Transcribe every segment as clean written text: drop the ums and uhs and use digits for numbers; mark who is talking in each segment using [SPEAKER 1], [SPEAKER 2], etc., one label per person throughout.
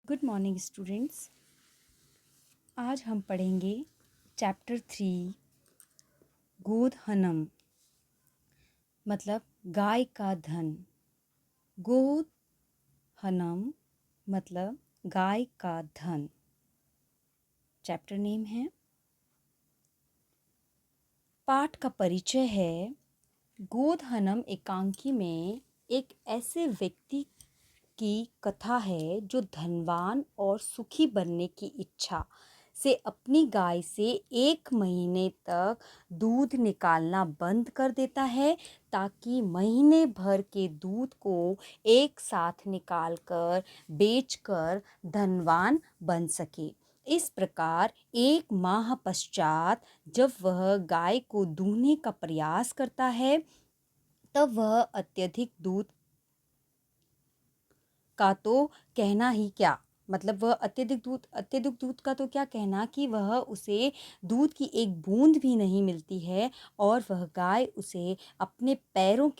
[SPEAKER 1] Good morning students. आज हम पढ़ेंगे चैप्टर 3 गोधनम मतलब गाय का धन। गोधनम मतलब गाय का धन। चैप्टर नेम है। पाठ का परिचय है। गोधनम एकांकी में एक ऐसे व्यक्ति की कथा है जो धनवान और सुखी बनने की इच्छा से अपनी गाय से 1 महीने तक दूध निकालना बंद कर देता है ताकि महीने भर के दूध को एक साथ निकालकर बेचकर धनवान बन सके। इस प्रकार 1 माह पश्चात जब वह गाय को दूहने का प्रयास करता है तब वह अत्यधिक दूध का तो कहना ही क्या, मतलब वह अत्यधिक दूध का तो क्या कहना कि वह उसे दूध की एक बूंद भी नहीं मिलती है और वह गाय उसे अपने पैरों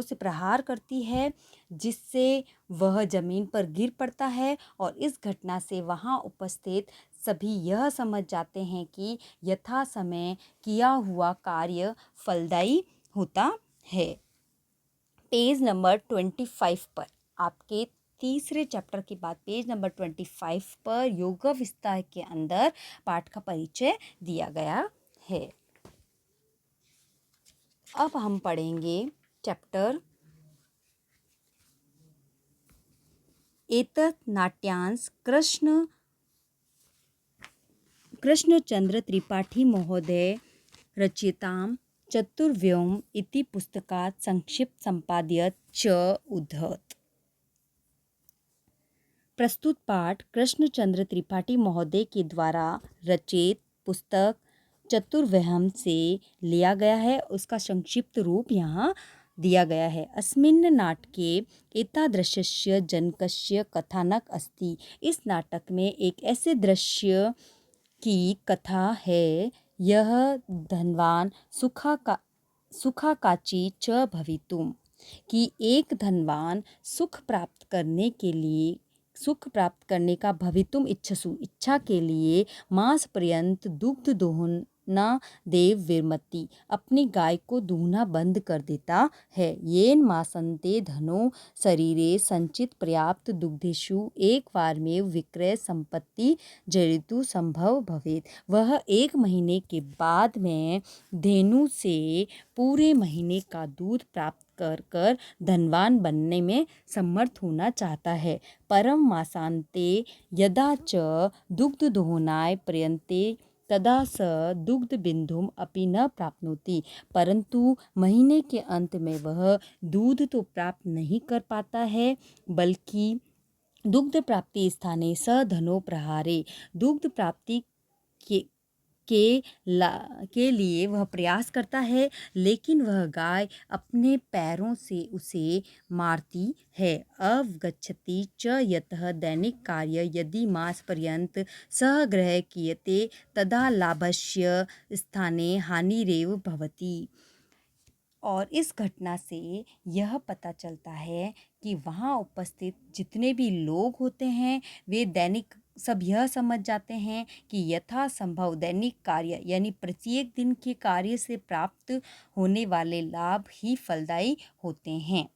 [SPEAKER 1] से प्रहार करती है जिससे वह जमीन पर गिर पड़ता है। और इस घटना से वहां उपस्थित सभी यह समझ जाते हैं कि यथा समय किया हुआ कार्य फलदायी होता है। पेज नंबर 25 पर आपके तीसरे चैप्टर के बाद पेज नंबर 25 पर योग विस्तार के अंदर पाठ का परिचय दिया गया है। अब हम पढ़ेंगे चैप्टर एतत् नाट्यांश कृष्णचंद्र त्रिपाठी महोदय रचितां चतुर्व्योम इति पुस्तकात् संक्षिप्त संपाद्य च उद्धत। प्रस्तुत पाठ कृष्णचंद्र त्रिपाठी महोदय के द्वारा रचित पुस्तक चतुर्व्यम से लिया गया है। उसका संक्षिप्त रूप यहाँ दिया गया है। अस्मिन् नाटके एतादृशस्य जनकस्य कथानक अस्ति। इस नाटक में एक ऐसे दृश्य की कथा है। यह धनवान सुखाकाची च भवितुम कि एक धनवान सुख प्राप्त करने का भवितुम इच्छा के लिए मास पर्यंत दुग्ध दोहना देव विरमति अपनी गाय को दूहना बंद कर देता है। येन मासन्ते धनो शरीरे संचित पर्याप्त दुग्धेषु एक बार में विक्रय संपत्ति जरितु संभव भवेत। वह 1 महीने के बाद में धेनु से पूरे महीने का दूध प्राप्त कर धनवान बनने में समर्थ होना चाहता है। परम मासान्ते यदा च दुग्ध दोहनाय प्रयन्ते तदा स दुग्ध बिंदुम अपि न प्राप्नोति। परंतु महीने के अंत में वह दूध तो प्राप्त नहीं कर पाता है बल्कि दुग्ध प्राप्ति स्थाने स धनो प्रहारे दुग्ध प्राप्ति के के लिए वह प्रयास करता है, लेकिन वह गाय अपने पैरों से उसे मारती है। अवगच्छति च यतः दैनिक कार्य यदि मास पर्यंत सह ग्रह क्रियते तदा लाभस्य स्थाने हानिरेव भवति। और इस घटना से यह पता चलता है कि वहाँ उपस्थित जितने भी लोग होते हैं वे दैनिक सब यह समझ जाते हैं कि यथा संभव दैनिक कार्य यानी प्रत्येक दिन के कार्य से प्राप्त होने वाले लाभ ही फलदायी होते हैं।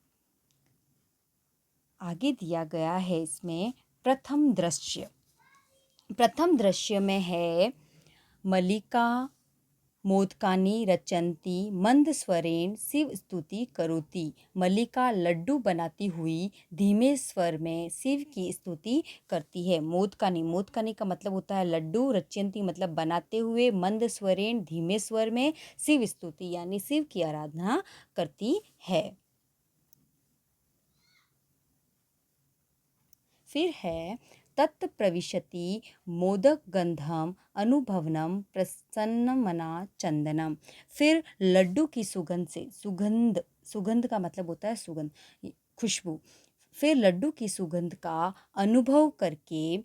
[SPEAKER 1] आगे दिया गया है इसमें प्रथम दृश्य में है मल्लिका मोदकानि रचंती मंद स्वरेण शिव स्तुति करोति। मल्लिका लड्डू बनाती हुई धीमे स्वर में शिव की स्तुति करती है। मोदकानि का मतलब होता है लड्डू, रचंती मतलब बनाते हुए, मंद स्वरेण धीमे स्वर में, शिव स्तुति यानी शिव की आराधना करती है। फिर है तत् प्रविशति मोदक गंधम अनुभवनम प्रसन्नमना चंदनम। फिर लड्डू की सुगंध का मतलब होता है सुगंध, खुशबू। फिर लड्डू की सुगंध का अनुभव करके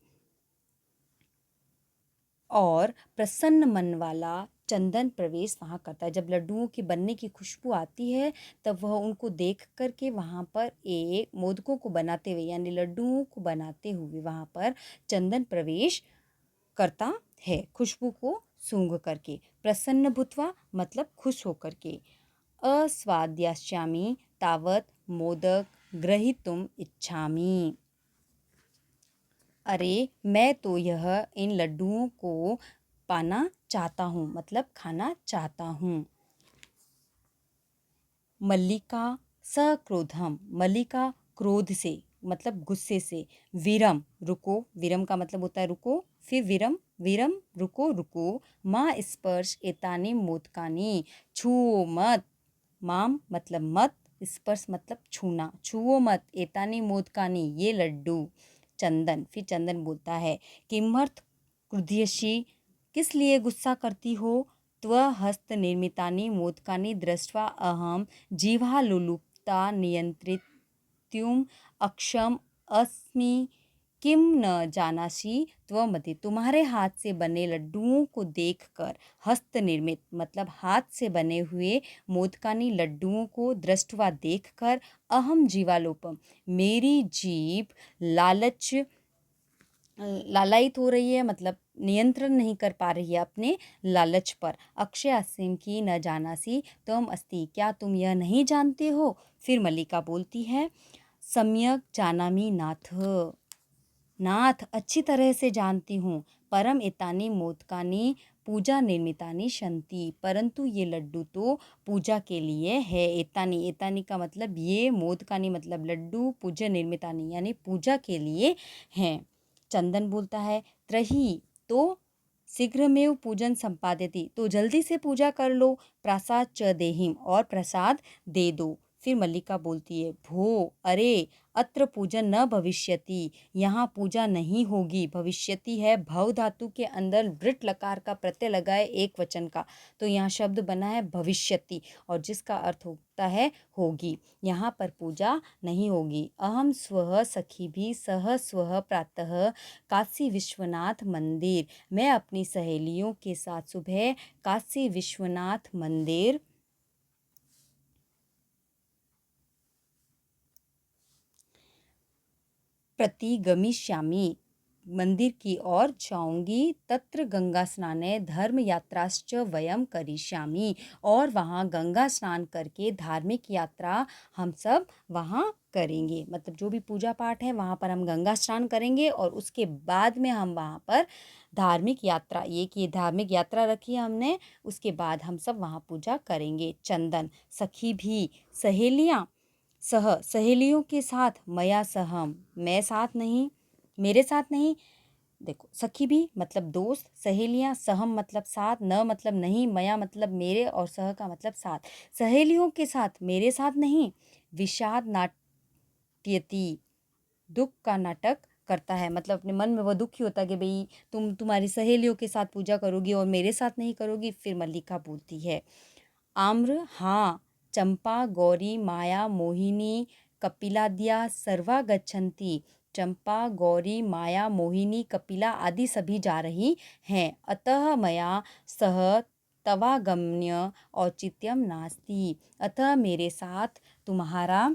[SPEAKER 1] और प्रसन्न मन वाला चंदन प्रवेश वहाँ करता है। जब लड्डुओं के बनने की खुशबू आती है तब वह उनको देख कर के वहाँ पर एक मोदकों को बनाते हुए यानी लड्डुओं को बनाते हुए वहाँ पर चंदन प्रवेश करता है, खुशबू को सूंघ करके। प्रसन्न भूत्वा मतलब खुश होकर के। अस्वाद्यास्यामि तावत मोदक ग्रहीतुम इच्छामि। अरे मैं तो यह इन लड्डुओं को पाना चाहता हूँ मतलब खाना चाहता हूँ। मल्लिका सक्रोधम, मल्लिका क्रोध से मतलब गुस्से से। विरम रुको, विरम का मतलब होता है रुको, फिर विरम विरम रुको रुको। माँ स्पर्श एतानी मोदकानी, छुओ मत। माम मतलब मत, स्पर्श मतलब छूना, छुओ मत एतानी मोदकानी ये लड्डू। चंदन, फिर चंदन बोलता है किमर्थ क्रुध्यसि, किस लिए गुस्सा करती हो। त्वहस्त निर्मितानि मोदकानि दृष्ट्वा अहम जिह्वालुलुप्ता नियंत्रितुम अक्षम अस्मि। किम न जानासि त्वमति, तुम्हारे हाथ से बने लड्डुओं को देखकर, हस्त निर्मित मतलब हाथ से बने हुए मोदकानी लड्डुओं को दृष्टवा देखकर, अहम जीवालोपम मेरी जीभ लालायित हो रही है मतलब नियंत्रण नहीं कर पा रही है अपने लालच पर। अक्षय असीम की न जानासी तुम अस्ति, क्या तुम यह नहीं जानते हो। फिर मल्लिका बोलती है सम्यक जानामि नाथ, नाथ अच्छी तरह से जानती हूँ। परम एतानी मोदकानी पूजा निर्मितानी शंति, परंतु ये लड्डू तो पूजा के लिए है। एतानी, एतानी का मतलब ये, मोदकानी मतलब लड्डू, पूजा निर्मितानी यानी पूजा के लिए हैं। चंदन बोलता है त्रही तो शीघ्रमेव पूजन संपाद्यति, तो जल्दी से पूजा कर लो। प्रसाद च देहिम, और प्रसाद दे दो। फिर मल्लिका बोलती है भो, अरे अत्र पूजन न भविष्यति, यहाँ पूजा नहीं होगी। भविष्यति है भव धातु के अंदर वृट लकार का प्रत्यय लगाए एक वचन का, तो यहाँ शब्द बना है भविष्यति और जिसका अर्थ होता है होगी। यहाँ पर पूजा नहीं होगी। अहम स्वः सखी भी सह स्वः प्रातः काशी विश्वनाथ मंदिर, मैं अपनी सहेलियों के साथ सुबह काशी विश्वनाथ मंदिर प्रतिगमिष्यामि, मंदिर की ओर जाऊंगी। तत्र गंगा स्नाने धर्म यात्राश्च वयम करिष्यामि, और वहाँ गंगा स्नान करके धार्मिक यात्रा हम सब वहाँ करेंगे। मतलब जो भी पूजा पाठ है वहाँ पर हम गंगा स्नान करेंगे और उसके बाद में हम वहाँ पर धार्मिक यात्रा, ये कि धार्मिक यात्रा रखी है हमने, उसके बाद हम सब वहाँ पूजा करेंगे। चंदन सखी भी सहेलियाँ, सह सहेलियों के साथ, मया सहम मैं साथ नहीं, मेरे साथ नहीं। देखो सखी भी मतलब दोस्त, सहेलियां, सहम मतलब साथ, न मतलब नहीं, मया मतलब मेरे और सह का मतलब साथ। सहेलियों के साथ, मेरे साथ नहीं। विषाद नाट्यति, दुख का नाटक करता है, मतलब अपने मन में वह दुखी होता है कि भाई तुम्हारी सहेलियों के साथ पूजा करोगी और मेरे साथ नहीं करोगी। फिर मल्लिका बोलती है आम्र हाँ, चंपा गौरी माया मोहिनी कपिलाद्या सर्वा गच्छन्ति, चंपा गौरी माया मोहिनी कपिला आदि सभी जा रही हैं। अतः मया सह तवागम्य औचित्यम नास्ति, अतः मेरे साथ तुम्हारा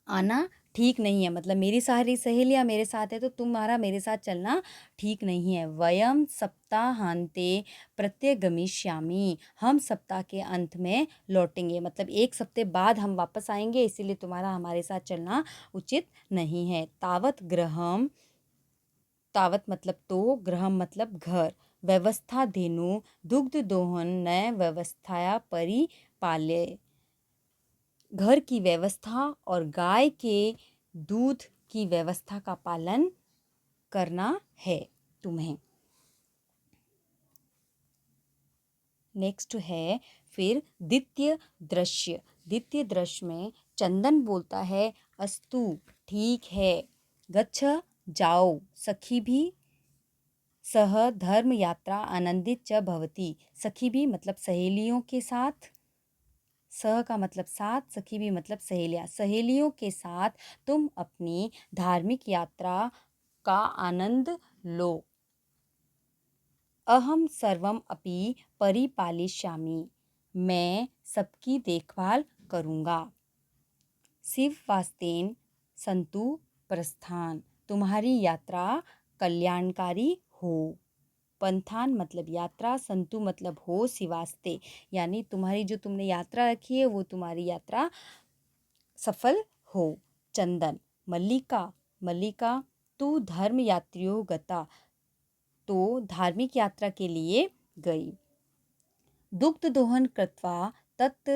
[SPEAKER 1] आना ठीक नहीं है। मतलब मेरी सारी सहेलियाँ मेरे साथ है तो तुम्हारा मेरे साथ चलना ठीक नहीं है। वयम सप्ताहांते प्रत्यगमिष्यामि, हम सप्ताह के अंत में लौटेंगे, मतलब एक सप्ताह बाद हम वापस आएंगे, इसीलिए तुम्हारा हमारे साथ चलना उचित नहीं है। तावत ग्रहम, तावत मतलब तो, ग्रहम मतलब घर। व्यवस्था धेनु दुग्ध दोहन नय व्यवस्थाया परिपाल्य, घर की व्यवस्था और गाय के दूध की व्यवस्था का पालन करना है तुम्हें। नेक्स्ट है फिर द्वितीय दृश्य। द्वितीय दृश्य में चंदन बोलता है अस्तु ठीक है, गच्छ जाओ, सखी भी सह धर्म यात्रा आनंदित च भवति, सखी भी मतलब सहेलियों के साथ, सह का मतलब साथ, सखी भी मतलब सहेलियाँ, सहेलियों के साथ तुम अपनी धार्मिक यात्रा का आनंद लो। अहम सर्वम अपि परिपालिष्यामि, मैं सबकी देखभाल करूँगा। शिववास्तेन संतु प्रस्थान, तुम्हारी यात्रा कल्याणकारी हो। पंथान मतलब यात्रा, संतु मतलब हो, शिवास्ते यानी तुम्हारी जो तुमने यात्रा रखी है वो तुम्हारी यात्रा सफल हो। चंदन मल्लिका, मल्लिका तू धर्म यात्रियों गता, तो धार्मिक यात्रा के लिए गई। दुग्ध दोहन कृत्वा तत्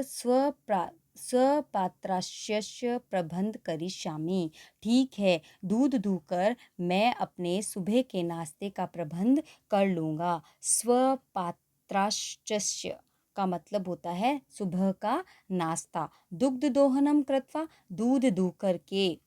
[SPEAKER 1] स्वपात्रास्य प्रबंध करिष्यामि, ठीक है दूध दूहकर मैं अपने सुबह के नाश्ते का प्रबंध कर लूँगा। स्वपात्रास्य का मतलब होता है सुबह का नाश्ता। दुग्ध दोहनम कृत्वा दूध दूह करके,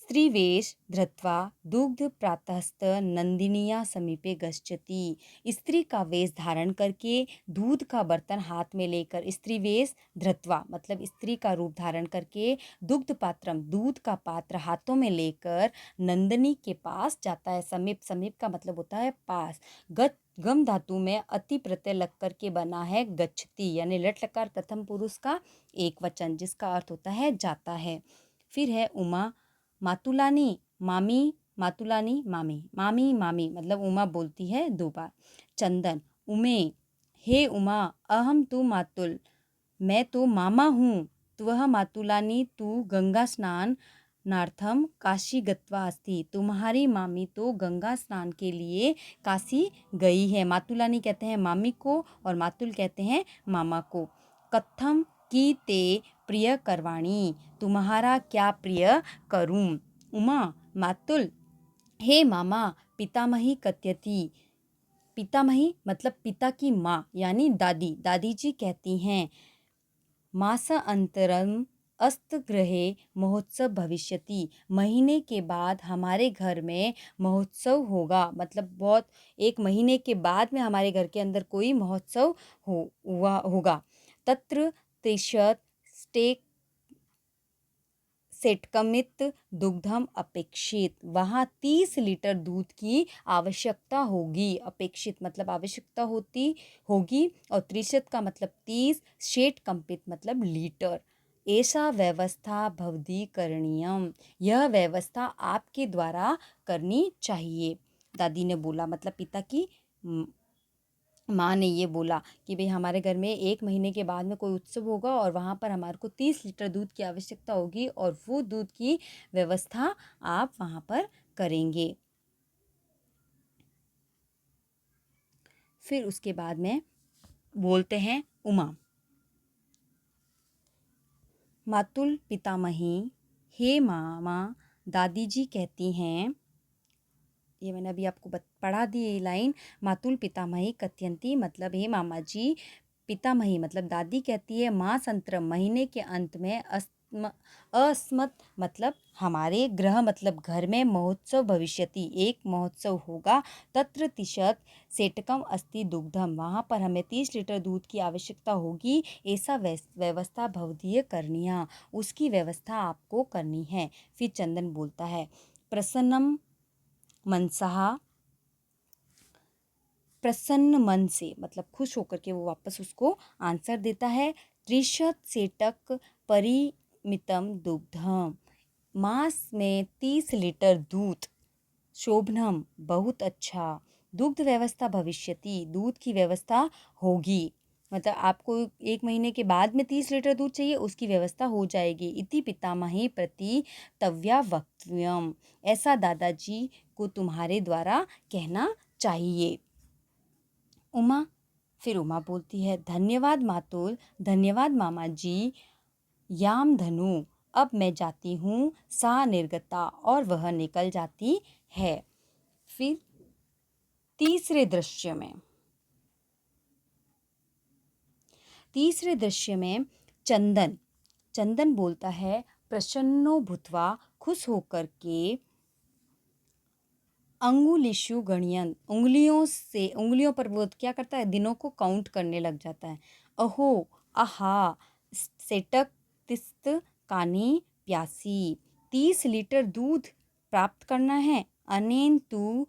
[SPEAKER 1] स्त्रीवेश धृत्वा दुग्ध प्रातस्त नंदिनिया समीपे गच्छति, स्त्री का वेश धारण करके दूध का बर्तन हाथ में लेकर, स्त्रीवेश धृत्वा मतलब स्त्री का रूप धारण करके, दुग्ध पात्रम दूध का पात्र हाथों में लेकर नंदिनी के पास जाता है। समीप, समीप का मतलब होता है पास। गम धातु में अति प्रत्यय लग करके बना है गच्छति, यानी लट लकार प्रथम पुरुष का एक वचन जिसका अर्थ होता है जाता है। फिर है उमा मातुलानी, मामी, मातुलानी मामी, मामी मामी मतलब उमा बोलती है दो बार। चंदन उमे, हे उमा अहम तू मातुल, मैं तो मामा हूँ। त्वः मातुलानी तू गंगा स्नान नार्थम काशी गत्वा अस्ति, तुम्हारी मामी तो गंगा स्नान के लिए काशी गई है। मातुलानी कहते हैं मामी को और मातुल कहते हैं मामा को। कथम की ते प्रिय करवाणी, तुम्हारा क्या प्रिय करूं। उमा मातुल, हे मामा पितामही कथयति, पितामही मतलब पिता की माँ यानी दादी, दादी जी कहती हैं मास अंतरम अस्तगृहे महोत्सव भविष्यति, महीने के बाद हमारे घर में महोत्सव होगा, मतलब बहुत एक महीने के बाद में हमारे घर के अंदर कोई महोत्सव होगा। तत्र त्रिशत स्टेक सेटकमित दुग्धम अपेक्षित, वहाँ 30 लीटर दूध की आवश्यकता होगी। अपेक्षित मतलब आवश्यकता होगी और त्रिशत का मतलब 30, शेटकम्पित मतलब लीटर। ऐसा व्यवस्था भवदी करणीयम, यह व्यवस्था आपके द्वारा करनी चाहिए। दादी ने बोला मतलब पिता की माँ ने ये बोला कि भाई हमारे घर में एक महीने के बाद में कोई उत्सव होगा और वहाँ पर हमारे को 30 लीटर दूध की आवश्यकता होगी और वो दूध की व्यवस्था आप वहाँ पर करेंगे। फिर उसके बाद में बोलते हैं उमा मातुल पितामही, हे मामा दादी जी कहती हैं, ये मैंने अभी आपको पढ़ा दी ये लाइन। मातुल पितामही कथयंती मतलब हे मामा जी, पितामही मतलब दादी कहती है, मास अंतरम महीने के अंत में, अस्मत् मतलब हमारे, गृह मतलब घर में, महोत्सव भविष्यति एक महोत्सव होगा। तत्र तिशत सेटकम अस्ति दुग्धम, वहाँ पर हमें 30 लीटर दूध की आवश्यकता होगी। ऐसा व्यवस्था भवदीय करनिया, उसकी व्यवस्था आपको करनी है। फिर चंदन बोलता है प्रसन्नम मनसहा, प्रसन्न मन से मतलब खुश होकर के वो वापस उसको आंसर देता है। त्रिशत सेटक परिमितम दुग्धम, मास में 30 लीटर दूध, शोभनम बहुत अच्छा, दुग्ध व्यवस्था भविष्यति दूध की व्यवस्था होगी, मतलब आपको एक महीने के बाद में 30 लीटर दूध चाहिए उसकी व्यवस्था हो जाएगी। इति पितामही प्रति तव्या वक्तव्यम, ऐसा दादाजी को तुम्हारे द्वारा कहना चाहिए। उमा, फिर उमा बोलती है धन्यवाद मातुल, धन्यवाद मामा जी। याम धनु, अब मैं जाती हूँ। सा निर्गता, और वह निकल जाती है। फिर तीसरे दृश्य में चंदन, चंदन बोलता है प्रसन्नो भूत्वा, खुश होकर के, अंगुलिशु गणयन, उंगलियों पर वो क्या करता है, दिनों को काउंट करने लग जाता है। अहो आहा सेटक तिस्त कानी प्यासी, 30 लीटर दूध प्राप्त करना है। अनेन तू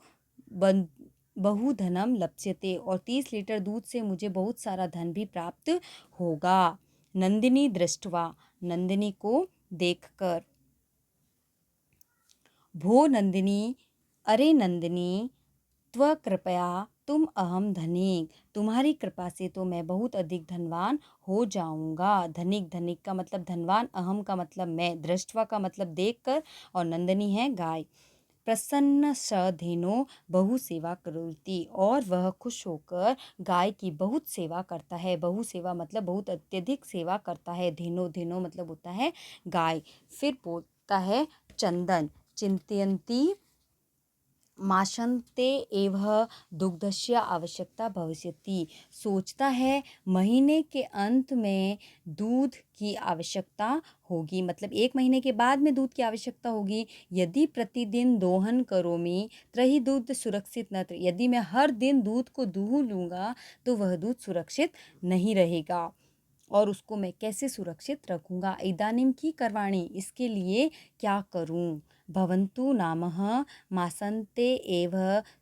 [SPEAKER 1] बहुधनम लप्स्यते, और 30 लीटर दूध से मुझे बहुत सारा धन भी प्राप्त होगा। नंदिनी दृष्ट्वा, नंदिनी को देखकर। भो नंदिनी, अरे नंदिनी, त्व कृपया तुम अहम धनिक, तुम्हारी कृपा से तो मैं बहुत अधिक धनवान हो जाऊंगा। धनिक, धनिक का मतलब धनवान, अहम का मतलब मैं, दृष्टवा का मतलब देखकर, और नंदिनी है गाय। प्रसन्न स धेनो बहु सेवा करोति, और वह खुश होकर गाय की बहुत सेवा करता है। बहु सेवा मतलब बहुत अत्यधिक सेवा करता है। धेनो, धेनो मतलब होता है गाय। फिर बोलता है चंदन, चिंतयन्ति माशंते एव दुग्धस्य आवश्यकता भविष्यति, सोचता है महीने के अंत में दूध की आवश्यकता होगी, मतलब 1 महीने के बाद में दूध की आवश्यकता होगी। यदि प्रतिदिन दोहन करोमि त्रही दूध सुरक्षित न, यदि मैं हर दिन दूध को दूह लूँगा तो वह दूध सुरक्षित नहीं रहेगा, और उसको मैं कैसे सुरक्षित रखूँगा। इदानीम की करवाणी, इसके लिए क्या करूँ। भवन्तु नामः मासन्ते एव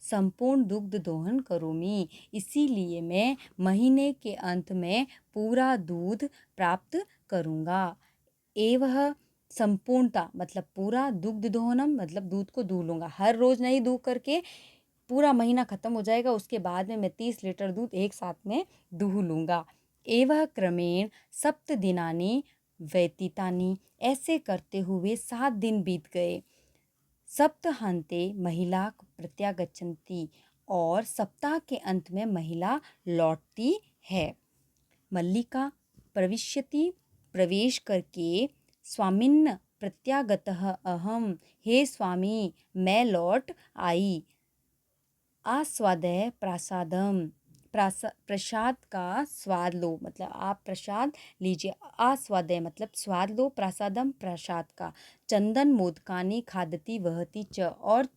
[SPEAKER 1] संपूर्ण दुग्ध दोहन करोमि, इसीलिए मैं महीने के अंत में पूरा दूध प्राप्त करूँगा। एवह संपूर्णता मतलब पूरा, दुग्ध दोहनम मतलब दूध को दूह लूँगा, हर रोज़ नहीं दूह करके पूरा महीना ख़त्म हो जाएगा, उसके बाद में मैं 30 लीटर दूध एक साथ में दूह लूँगा। एवह क्रमेण 7 दिनानि व्यतीतानि, ऐसे करते हुए 7 दिन बीत गए। सप्ताहांते महिला प्रत्यागच्छन्ति, और सप्ताह के अंत में महिला लौटती है। मल्लिका प्रविश्यति, प्रवेश करके, स्वामिन्न प्रत्यागतः अहम, हे स्वामी मैं लौट आई। आस्वादय प्रसादम, प्रसाद का स्वाद लो, मतलब आप प्रसाद लीजिए। आस्वादय मतलब स्वाद लो, प्रसादम प्रसाद का। चंदन मोदकानी खादती वहती च, और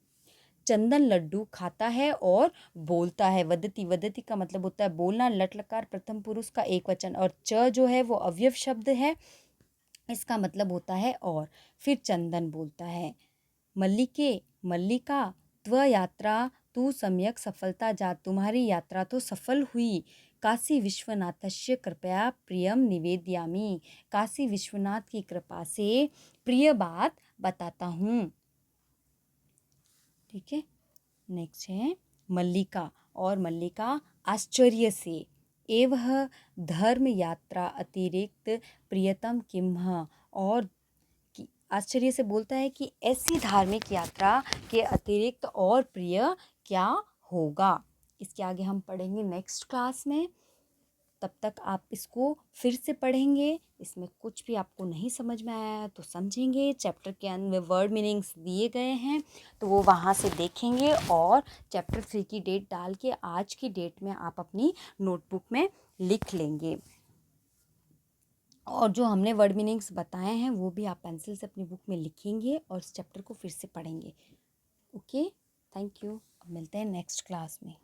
[SPEAKER 1] चंदन लड्डू खाता है और बोलता है। वदती, वदती का मतलब होता है बोलना, लट लकार प्रथम पुरुष का एक वचन, और च जो है वो अव्यव शब्द है, इसका मतलब होता है और। फिर चंदन बोलता है, मल्लिके, मल्लिका, त्व यात्रा तू सम्यक सफलता जा, तुम्हारी यात्रा तो सफल हुई। काशी विश्वनाथस्य कृपया प्रियम निवेदयामि, काशी विश्वनाथ की कृपा से प्रिय बात बताता हूँ। ठीक है, नेक्स्ट है मल्लिका, और मल्लिका आश्चर्य से, एवह धर्म यात्रा अतिरिक्त प्रियतम किम्ह, और आश्चर्य से बोलता है कि ऐसी धार्मिक यात्रा के अतिरिक्त और प्रिय क्या होगा। इसके आगे हम पढ़ेंगे नेक्स्ट क्लास में। तब तक आप इसको फिर से पढ़ेंगे, इसमें कुछ भी आपको नहीं समझ में आया तो समझेंगे। चैप्टर के अंत में वर्ड मीनिंग्स दिए गए हैं तो वो वहाँ से देखेंगे, और चैप्टर 3 की डेट डाल के आज की डेट में आप अपनी नोटबुक में लिख लेंगे, और जो हमने वर्ड मीनिंग्स बताए हैं वो भी आप पेंसिल से अपनी बुक में लिखेंगे और इस चैप्टर को फिर से पढ़ेंगे। Okay, thank you. अब मिलते हैं नेक्स्ट क्लास में।